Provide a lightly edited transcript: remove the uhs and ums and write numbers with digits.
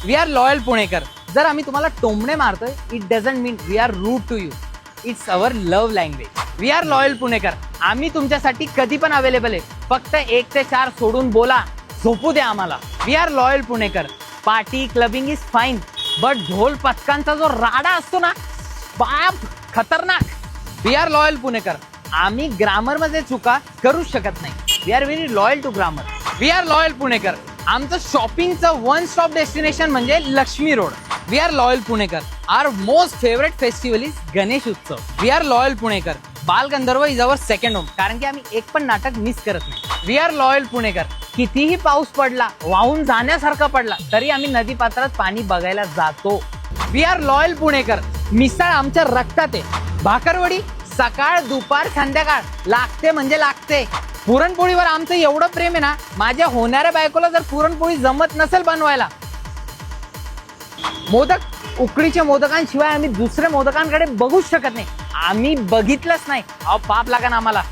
We are loyal पुणेकर. जर आम्ही तुम्हाला टोमणे मारतोय, it doesn't mean we are rude to you. It's our love language. We are loyal पुणेकर. आम्ही तुमच्यासाठी कधी पण अवेलेबल आहे. फक्त 1 ते 4 सोडून बोला, झोपू द्या आम्हाला. वी आर लॉयल पुणेकर. Party clubbing is fine, but ढोल पथकांचा जो राडा असतो ना, बाप खतरनाक. वी आर लॉयल पुणेकर. आम्ही ग्रामर मध्ये चुका करूच शकत नाही. We are very loyal to grammar. We are loyal पुणेकर. आमचं शॉपिंगचं वन स्टॉप डेस्टिनेशन म्हणजे Laxmi road. We are loyal पुणेकर. Our most favourite festival is Ganesh Utsav. We are loyal पुणेकर. Balgandharva is our second home, कारण की आम्ही एक पण नाटक मिस करत नाही. वी आर लॉयल पुणेकर. कितीही पाऊस पडला, वाहून जाण्यासारखा पडला, तरी आम्ही नदी पात्रात पाणी बघायला जातो. वी आर लॉयल पुणेकर. मिसळ आमच्या रक्तात आहे. भाकरवडी सकाळ दुपार संध्याकाळ लागते म्हणजे लागते. पुरणपोळीवर आमचं एवढं प्रेम आहे ना, माझ्या होणाऱ्या बायकोला जर पुरणपोळी जमत नसेल बनवायला, मोदक उकडीच्या मोदकांशिवाय आम्ही दुसऱ्या मोदकांकडे बघूच शकत नाही. आम्ही बघितलंच नाही. अहो पाप लागा ना आम्हाला.